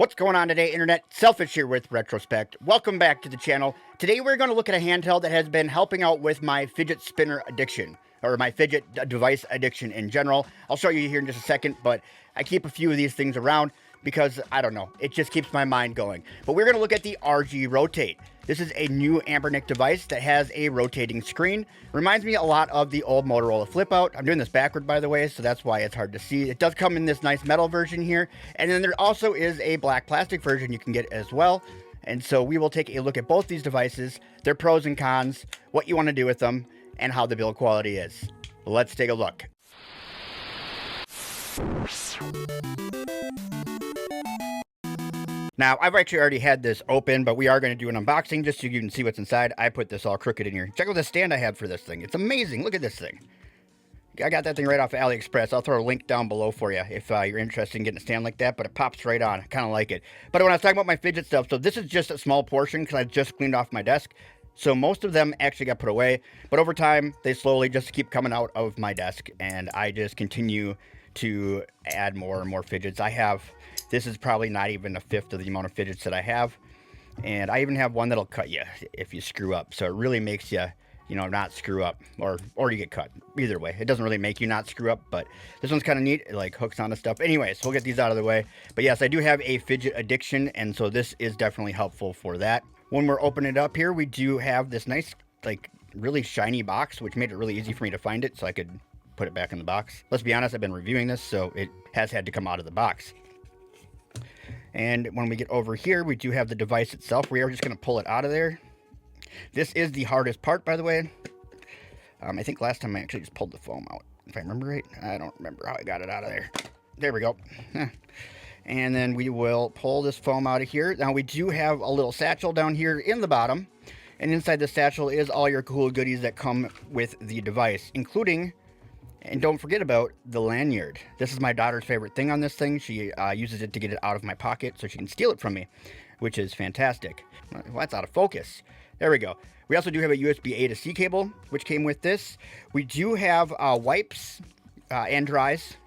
What's going on today, Internet? Selfish here with Retrospect. Welcome back to the channel. Today we're going to look at a handheld that has been helping out with my fidget spinner addiction, or my fidget device addiction in general. I'll show you here in just a second, but I keep a few of these things around because, I don't know, it just keeps my mind going. But we're going to look at the RG Rotate. This is a new Anbernic device that has a rotating screen. Reminds me a lot of the old Motorola flip out. I'm doing this backward, by the way, so that's why it's hard to see. It does come in this nice metal version here. And then there also is a black plastic version you can get as well. And so we will take a look at both these devices, their pros and cons, what you want to do with them, and how the build quality is. Let's take a look. Now, I've actually already had this open, but we are going to do an unboxing just so you can see what's inside. I put this all crooked in here. Check out the stand I have for this thing. It's amazing. Look at this thing. I got that thing right off of AliExpress. I'll throw a link down below for you if you're interested in getting a stand like that, but it pops right on. I kind of like it. But when I was talking about my fidget stuff, so this is just a small portion because I just cleaned off my desk. So most of them actually got put away, but over time, they slowly just keep coming out of my desk, and I just continue to add more and more fidgets. This is probably not even a fifth of the amount of fidgets that I have, and I even have one that'll cut you if you screw up. So it really makes you, not screw up, or you get cut. Either way, it doesn't really make you not screw up, but this one's kind of neat. It like hooks onto stuff. Anyways, we'll get these out of the way. But yes, I do have a fidget addiction, and so this is definitely helpful for that. When we're opening it up here, we do have this nice, really shiny box, which made it really easy for me to find it, so I could put it back in the box. Let's be honest, I've been reviewing this, so it has had to come out of the box. And when we get over here, we do have the device itself. We are just going to pull it out of there. This is the hardest part, by the way. I think last time I actually just pulled the foam out, if I remember right. I don't remember how I got it out of there. There we go. And then we will pull this foam out of here. Now, we do have a little satchel down here in the bottom. And inside the satchel is all your cool goodies that come with the device, including... And don't forget about the lanyard. This is my daughter's favorite thing on this thing. She uses it to get it out of my pocket so she can steal it from me, which is fantastic. Well, that's out of focus. There we go. We also do have a USB A to C cable, which came with this. We do have wipes and dries.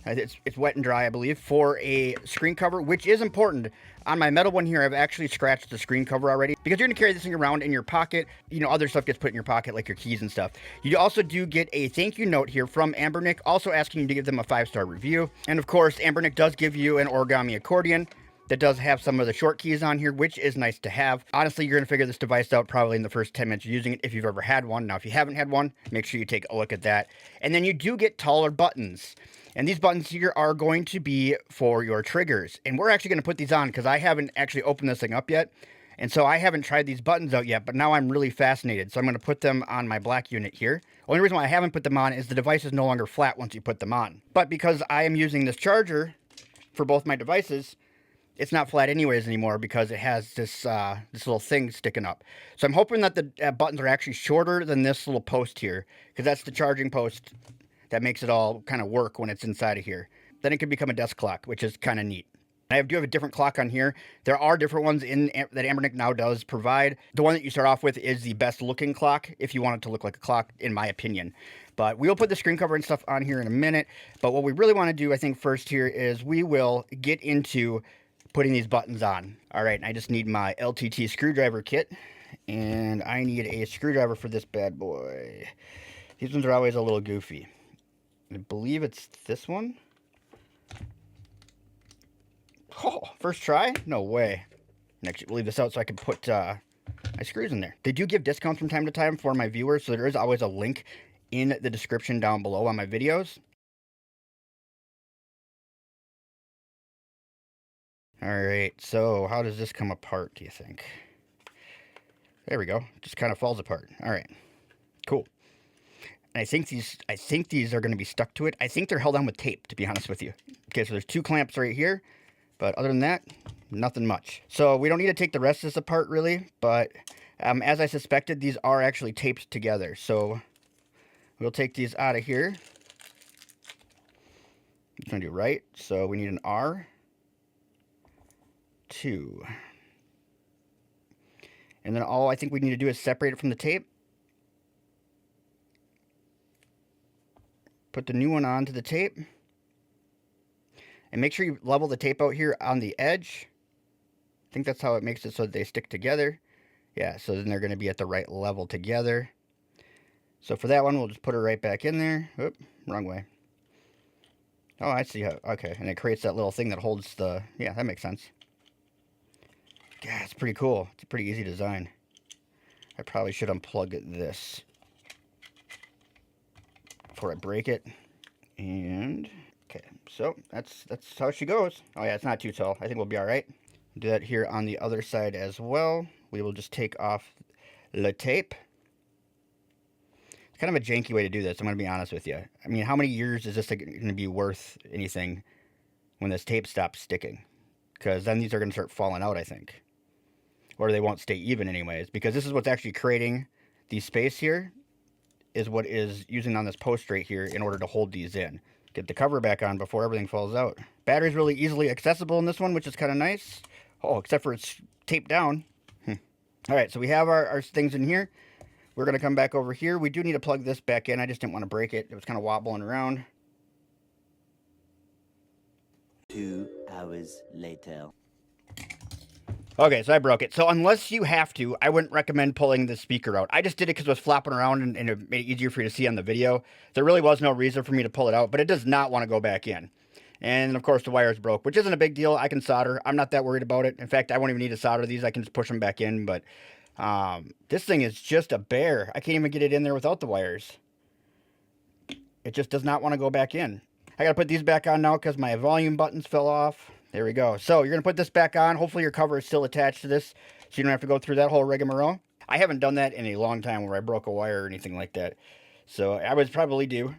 It's wet and dry, I believe, for a screen cover, which is important. On my metal one here, I've actually scratched the screen cover already because you're going to carry this thing around in your pocket. Other stuff gets put in your pocket, like your keys and stuff. You also do get a thank you note here from Anbernic, also asking you to give them a 5-star review. And of course, Anbernic does give you an origami accordion that does have some of the short keys on here, which is nice to have. Honestly, you're going to figure this device out probably in the first 10 minutes of using it if you've ever had one. Now, if you haven't had one, make sure you take a look at that. And then you do get taller buttons. And these buttons here are going to be for your triggers. And we're actually going to put these on because I haven't actually opened this thing up yet. And so I haven't tried these buttons out yet, but now I'm really fascinated. So I'm going to put them on my black unit here. Only reason why I haven't put them on is the device is no longer flat once you put them on. But because I am using this charger for both my devices, it's not flat anyways anymore because it has this little thing sticking up. So I'm hoping that the buttons are actually shorter than this little post here, because that's the charging post that makes it all kind of work when it's inside of here. Then it can become a desk clock, which is kind of neat. I do have a different clock on here. There are different ones that Anbernic now does provide. The one that you start off with is the best looking clock, if you want it to look like a clock, in my opinion. But we'll put the screen cover and stuff on here in a minute. But what we really want to do, I think, first here is we will get into putting these buttons on. All right, I just need my LTT screwdriver kit, and I need a screwdriver for this bad boy. These ones are always a little goofy. I believe it's this one. Oh, first try? No way. Next, we'll leave this out so I can put my screws in there. They do give discounts from time to time for my viewers, so there is always a link in the description down below on my videos. Alright, so how does this come apart, do you think? There we go. Just kind of falls apart. Alright. Cool. And I think these are going to be stuck to it. I think they're held on with tape, to be honest with you. Okay, so there's 2 clamps right here. But other than that, nothing much. So we don't need to take the rest of this apart, really. But as I suspected, these are actually taped together. So we'll take these out of here. It's going to do right. So we need an R. 2. And then all I think we need to do is separate it from the tape. Put the new one onto the tape. And make sure you level the tape out here on the edge. I think that's how it makes it so that they stick together. Yeah, so then they're going to be at the right level together. So for that one, we'll just put it right back in there. Oop, wrong way. Oh, I see how, okay. And it creates that little thing that holds the, yeah, that makes sense. Yeah, it's pretty cool. It's a pretty easy design. I probably should unplug this before I break it. And, okay, so that's how she goes. Oh yeah, it's not too tall. I think we'll be all right. Do that here on the other side as well. We will just take off the tape. It's kind of a janky way to do this, I'm going to be honest with you. I mean, how many years is this going to be worth anything when this tape stops sticking? Because then these are going to start falling out, I think. Or they won't stay even anyways. Because this is what's actually creating the space here, is what is using on this post right here in order to hold these in. Get the cover back on before everything falls out. Battery's really easily accessible in this one, which is kind of nice. Oh, except for it's taped down. Alright, so we have our things in here. We're going to come back over here. We do need to plug this back in. I just didn't want to break it. It was kind of wobbling around. 2 hours later. Okay, so I broke it. So unless you have to, I wouldn't recommend pulling the speaker out. I just did it because it was flopping around and it made it easier for you to see on the video. There really was no reason for me to pull it out, but it does not want to go back in. And of course the wires broke, which isn't a big deal. I can solder. I'm not that worried about it. In fact, I won't even need to solder these. I can just push them back in, but this thing is just a bear. I can't even get it in there without the wires. It just does not want to go back in. I got to put these back on now because my volume buttons fell off. There we go. So you're going to put this back on. Hopefully your cover is still attached to this, so you don't have to go through that whole rigmarole. I haven't done that in a long time where I broke a wire or anything like that. So I would probably do.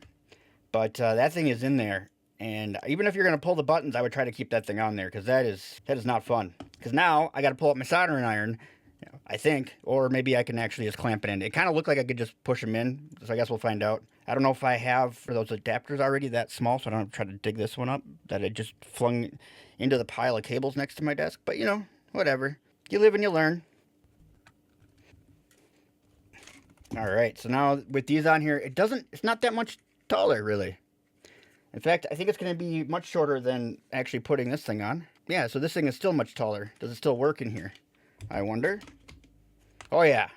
But that thing is in there. And even if you're going to pull the buttons, I would try to keep that thing on there because that is not fun. Because now I got to pull up my soldering iron, I think, or maybe I can actually just clamp it in. It kind of looked like I could just push them in, so I guess we'll find out. I don't know if I have for those adapters already that small, so I don't have to try to dig this one up, that I just flung into the pile of cables next to my desk. But, whatever. You live and you learn. All right, so now with these on here, it's not that much taller, really. In fact, I think it's going to be much shorter than actually putting this thing on. Yeah, so this thing is still much taller. Does it still work in here? I wonder. Oh, yeah.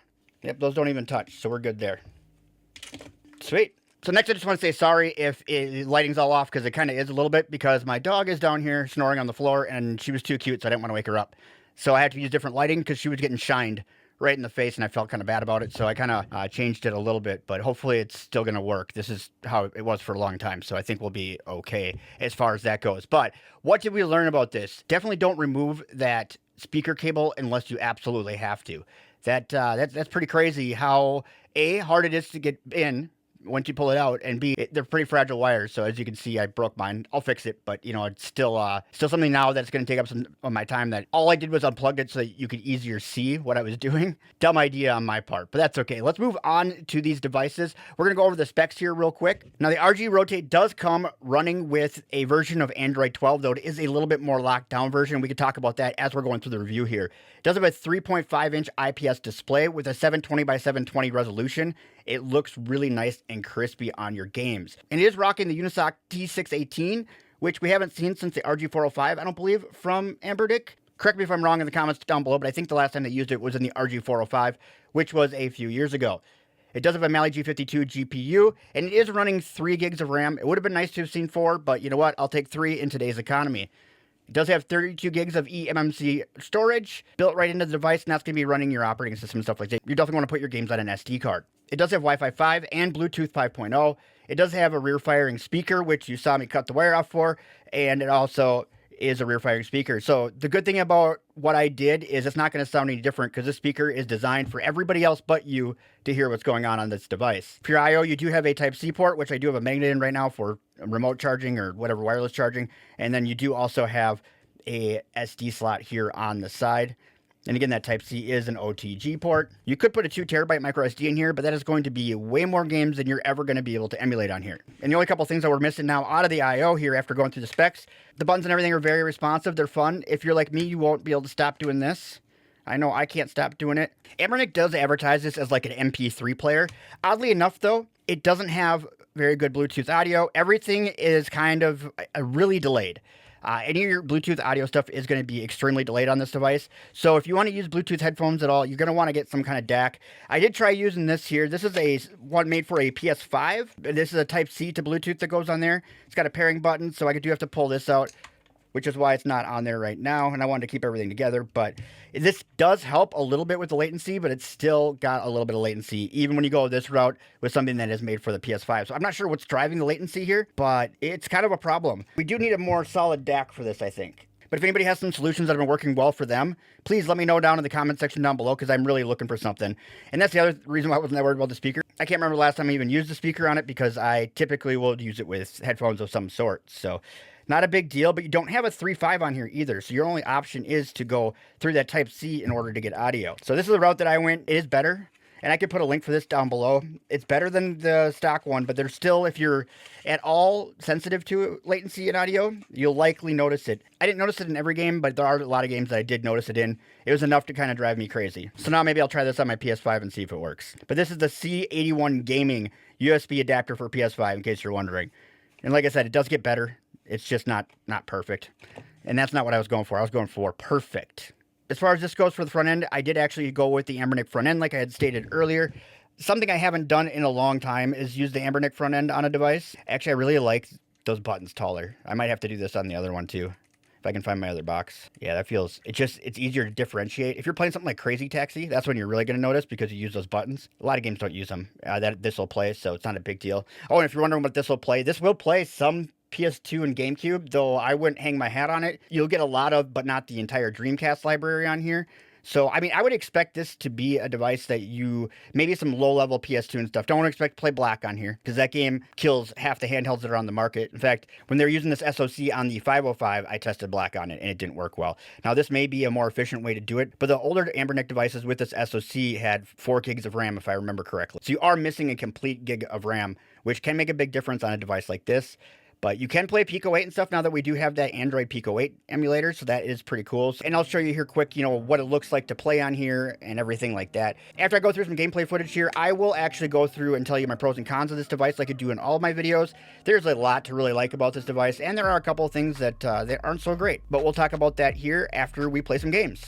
Yep, those don't even touch, so we're good there. Sweet. So next I just want to say sorry if the lighting's all off, because it kind of is a little bit, because my dog is down here snoring on the floor, and she was too cute, so I didn't want to wake her up. So I had to use different lighting, because she was getting shined right in the face, and I felt kind of bad about it, so I kind of changed it a little bit, but hopefully it's still going to work. This is how it was for a long time, so I think we'll be okay as far as that goes. But what did we learn about this? Definitely don't remove that speaker cable unless you absolutely have to. That's pretty crazy how A, hard it is to get in once you pull it out, and B, they're pretty fragile wires, so as you can see, I broke mine. I'll fix it, but it's still something now that's going to take up some of my time. That all I did was unplug it so that you could easier see what I was doing. Dumb idea on my part, but that's okay. Let's move on to these devices. We're going to go over the specs here real quick. Now, the RG Rotate does come running with a version of Android 12, though it is a little bit more locked down version. We can talk about that as we're going through the review here. It does have a 3.5-inch IPS display with a 720 by 720 resolution. It looks really nice and crispy on your games. And it is rocking the Unisoc T618, which we haven't seen since the RG405, I don't believe, from Anbernic. Correct me if I'm wrong in the comments down below, but I think the last time they used it was in the RG405, which was a few years ago. It does have a Mali G52 GPU, and it is running 3 gigs of RAM. It would have been nice to have seen 4, but you know what? I'll take 3 in today's economy. It does have 32 gigs of eMMC storage built right into the device, and that's going to be running your operating system and stuff like that. You definitely want to put your games on an SD card. It does have Wi-Fi 5 and Bluetooth 5.0. It does have a rear-firing speaker, which you saw me cut the wire off for, and it also is a rear-firing speaker. So the good thing about what I did is it's not going to sound any different, because this speaker is designed for everybody else but you to hear what's going on this device. For your I/O, you do have a Type-C port, which I do have a magnet in right now for remote charging or whatever, wireless charging. And then you do also have a SD slot here on the side. And again, that Type-C is an OTG port. You could put a 2 terabyte micro SD in here, but that is going to be way more games than you're ever going to be able to emulate on here. And the only couple things that we're missing now out of the I/O here after going through the specs, the buttons and everything are very responsive. They're fun. If you're like me, you won't be able to stop doing this. I know I can't stop doing it. Anbernic does advertise this as like an MP3 player. Oddly enough, though, it doesn't have very good Bluetooth audio. Everything is kind of really delayed. Any of your Bluetooth audio stuff is going to be extremely delayed on this device. So if you want to use Bluetooth headphones at all, you're going to want to get some kind of DAC. I did try using this here. This is a one made for a PS5. This is a Type-C to Bluetooth that goes on there. It's got a pairing button, so I do have to pull this out, which is why it's not on there right now, and I wanted to keep everything together. But this does help a little bit with the latency, but it's still got a little bit of latency, even when you go this route with something that is made for the PS5. So I'm not sure what's driving the latency here, but it's kind of a problem. We do need a more solid DAC for this, I think. But if anybody has some solutions that have been working well for them, please let me know down in the comment section down below, because I'm really looking for something. And that's the other reason why I wasn't that worried about the speaker. I can't remember the last time I even used the speaker on it, because I typically will use it with headphones of some sort. So not a big deal, but you don't have a 3.5 on here either. So your only option is to go through that Type-C in order to get audio. So this is the route that I went. It is better. And I could put a link for this down below. It's better than the stock one, but there's still, if you're at all sensitive to latency in audio, you'll likely notice it. I didn't notice it in every game, but there are a lot of games that I did notice it in. It was enough to kind of drive me crazy. So now maybe I'll try this on my PS5 and see if it works. But this is the C81 Gaming USB adapter for PS5, in case you're wondering. And like I said, it does get better. It's just not perfect. And that's not what I was going for. I was going for perfect. As far as this goes for the front end, I did actually go with the Anbernic front end, like I had stated earlier. Something I haven't done in a long time is use the Anbernic front end on a device. Actually, I really like those buttons taller. I might have to do this on the other one too, if I can find my other box. Yeah, that feels, it's easier to differentiate. If you're playing something like Crazy Taxi, that's when you're really going to notice, because you use those buttons. A lot of games don't use them. This will play, so it's not a big deal. Oh, and if you're wondering what this will play some PS2 and GameCube, though I wouldn't hang my hat on it. You'll get a lot of, but not the entire Dreamcast library on here. So, I mean, I would expect this to be a device that you, maybe some low-level PS2 and stuff. Don't expect to play Black on here, because that game kills half the handhelds that are on the market. In fact, when they're using this SoC on the 505, I tested Black on it, and it didn't work well. Now, this may be a more efficient way to do it, but the older Anbernic devices with this SoC had 4 gigs of RAM, if I remember correctly. So you are missing a complete gig of RAM, which can make a big difference on a device like this. But you can play Pico 8 and stuff now that we do have that Android Pico 8 emulator, so that is pretty cool. And I'll show you here quick, what it looks like to play on here and everything like that. After I go through some gameplay footage here, I will actually go through and tell you my pros and cons of this device like I do in all of my videos. There's a lot to really like about this device, and there are a couple of things that aren't so great. But we'll talk about that here after we play some games.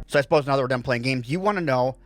So I suppose now that we're done playing games, you want to know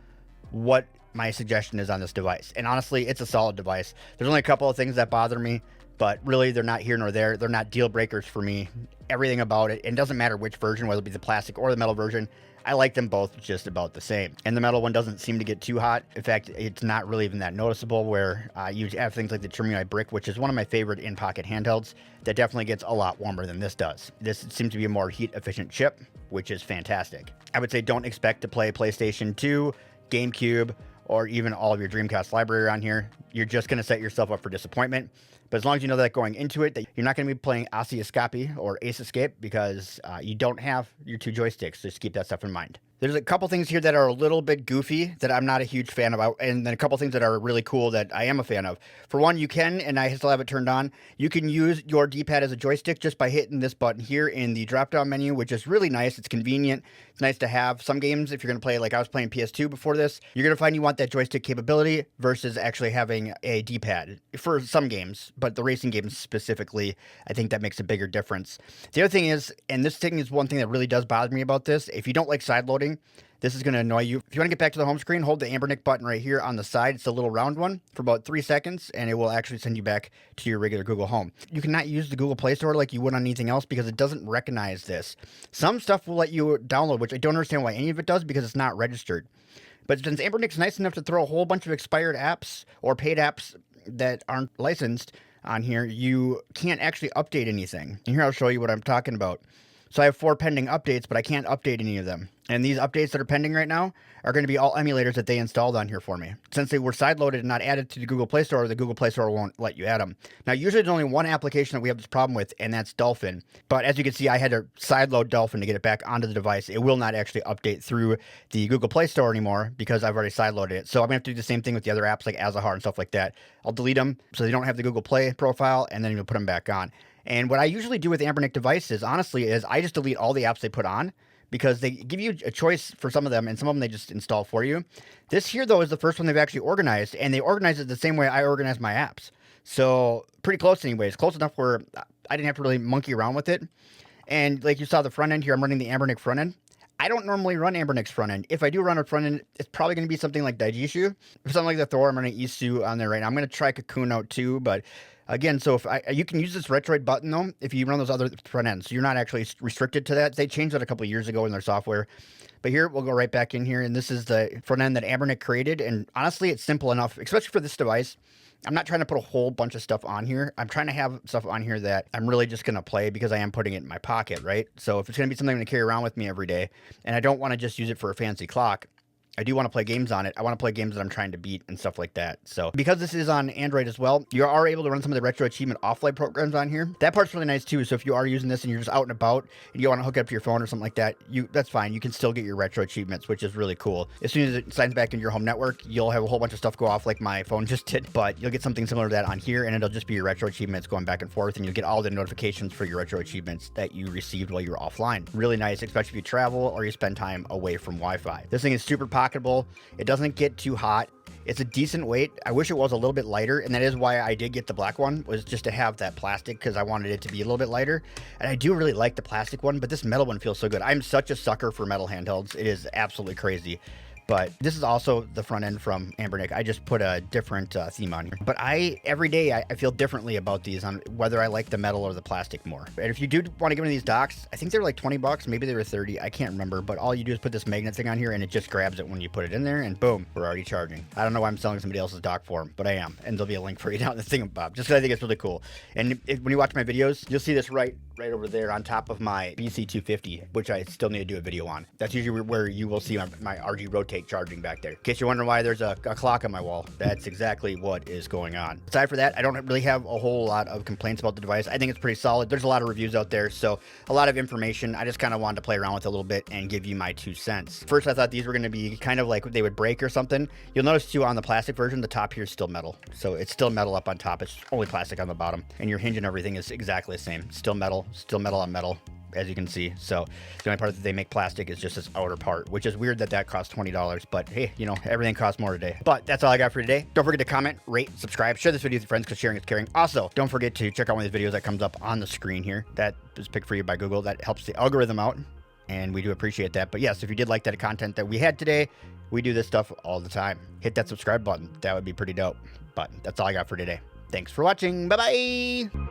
what my suggestion is on this device. And honestly, it's a solid device. There's only a couple of things that bother me, but really they're not here nor there. They're not deal breakers for me. Everything about it, and it doesn't matter which version, whether it be the plastic or the metal version, I like them both just about the same. And the metal one doesn't seem to get too hot. In fact, it's not really even that noticeable, where you have things like the Thermite brick, which is one of my favorite in-pocket handhelds, that definitely gets a lot warmer than this does. This seems to be a more heat-efficient chip, which is fantastic. I would say don't expect to play PlayStation 2, GameCube, or even all of your Dreamcast library on here. You're just going to set yourself up for disappointment. But as long as you know that going into it, that you're not going to be playing Aussie Escape or Ace Escape, because you don't have your 2 joysticks. Just keep that stuff in mind. There's a couple things here that are a little bit goofy that I'm not a huge fan of, and then a couple things that are really cool that I am a fan of. For one, you can, and I still have it turned on, you can use your D-pad as a joystick just by hitting this button here in the drop-down menu, which is really nice. It's convenient. It's nice to have. Some games, if you're going to play, like I was playing PS2 before this, you're going to find you want that joystick capability versus actually having a D-pad for some games, but the racing games specifically, I think that makes a bigger difference. The other thing is, and this thing is one thing that really does bother me about this, if you don't like side loading, this is going to annoy you. If you want to get back to the home screen, hold the Anbernic button right here on the side. It's a little round one for about 3 seconds, and it will actually send you back to your regular Google Home. You cannot use the Google Play Store like you would on anything else because it doesn't recognize this. Some stuff will let you download, which I don't understand why any of it does because it's not registered. But since Anbernic's nice enough to throw a whole bunch of expired apps or paid apps that aren't licensed on here, you can't actually update anything. And here I'll show you what I'm talking about. So I have 4 pending updates, but I can't update any of them. And these updates that are pending right now are going to be all emulators that they installed on here for me. Since they were sideloaded and not added to the Google Play Store, the Google Play Store won't let you add them. Now, usually there's only one application that we have this problem with, and that's Dolphin. But as you can see, I had to sideload Dolphin to get it back onto the device. It will not actually update through the Google Play Store anymore because I've already sideloaded it. So I'm going to have to do the same thing with the other apps like Azahar and stuff like that. I'll delete them so they don't have the Google Play profile, and then you'll put them back on. And what I usually do with Anbernic devices, honestly, is I just delete all the apps they put on because they give you a choice for some of them, and some of them they just install for you. This here, though, is the first one they've actually organized, and they organize it the same way I organize my apps. So pretty close anyways, close enough where I didn't have to really monkey around with it. And like you saw the front end here, I'm running the Anbernic front end. I don't normally run Anbernic's front end. If I do run a front end, it's probably going to be something like Daijishu. For something like the Thor, I'm running Isu on there right now. I'm going to try Cocoon out too, but again, so if you can use this Retroid button though, if you run those other front ends, so you're not actually restricted to that. They changed that a couple of years ago in their software. But here, we'll go right back in here, and this is the front end that Anbernic created, and honestly, it's simple enough, especially for this device. I'm not trying to put a whole bunch of stuff on here. I'm trying to have stuff on here that I'm really just going to play because I am putting it in my pocket, right? So if it's going to be something I'm going to carry around with me every day, and I don't want to just use it for a fancy clock, I do want to play games on it. I want to play games that I'm trying to beat and stuff like that. So because this is on Android as well, you are able to run some of the retro achievement offline programs on here. That part's really nice too. So if you are using this and you're just out and about and you want to hook it up to your phone or something like that, that's fine. You can still get your retro achievements, which is really cool. As soon as it signs back into your home network, you'll have a whole bunch of stuff go off like my phone just did, but you'll get something similar to that on here, and it'll just be your retro achievements going back and forth, and you'll get all the notifications for your retro achievements that you received while you were offline. Really nice, especially if you travel or you spend time away from Wi-Fi. This thing is super pocketable. It doesn't get too hot. It's a decent weight. I wish it was a little bit lighter, and that is why I did get the black one, was just to have that plastic because I wanted it to be a little bit lighter. And I do really like the plastic one, but this metal one feels so good. I'm such a sucker for metal handhelds. It is absolutely crazy. But this is also the front end from Anbernic. I just put a different theme on here. But every day I feel differently about these on whether I like the metal or the plastic more. And if you do want to get one of these docks, I think they're like 20 bucks. Maybe they were 30. I can't remember. But all you do is put this magnet thing on here, and it just grabs it when you put it in there, and boom, we're already charging. I don't know why I'm selling somebody else's dock for them, but I am. And there'll be a link for you down in the thingamabob, just because I think it's really cool. And when you watch my videos, you'll see this right over there on top of my BC250, which I still need to do a video on. That's usually where you will see my RG Rotate charging back there. In case you're wondering why there's a clock on my wall, that's exactly what is going on. Aside from that, I don't really have a whole lot of complaints about the device. I think it's pretty solid. There's a lot of reviews out there, so a lot of information. I just kind of wanted to play around with it a little bit and give you my 2 cents. First, I thought these were going to be kind of like they would break or something. You'll notice too on the plastic version, the top here is still metal. So it's still metal up on top. It's only plastic on the bottom, and your hinge and everything is exactly the same. Still metal on metal, as you can see. So the only part that they make plastic is just this outer part, which is weird that costs $20, but hey, you know, everything costs more today. But that's all I got for today. Don't forget to comment, rate, subscribe, share this video with your friends because sharing is caring. Also, don't forget to check out one of these videos that comes up on the screen here. That is picked for you by Google. That helps the algorithm out, and we do appreciate that. But yes, if you did like that content that we had today, We do this stuff all the time. Hit that subscribe button. That would be pretty dope. But that's all I got for today. Thanks for watching. Bye-bye.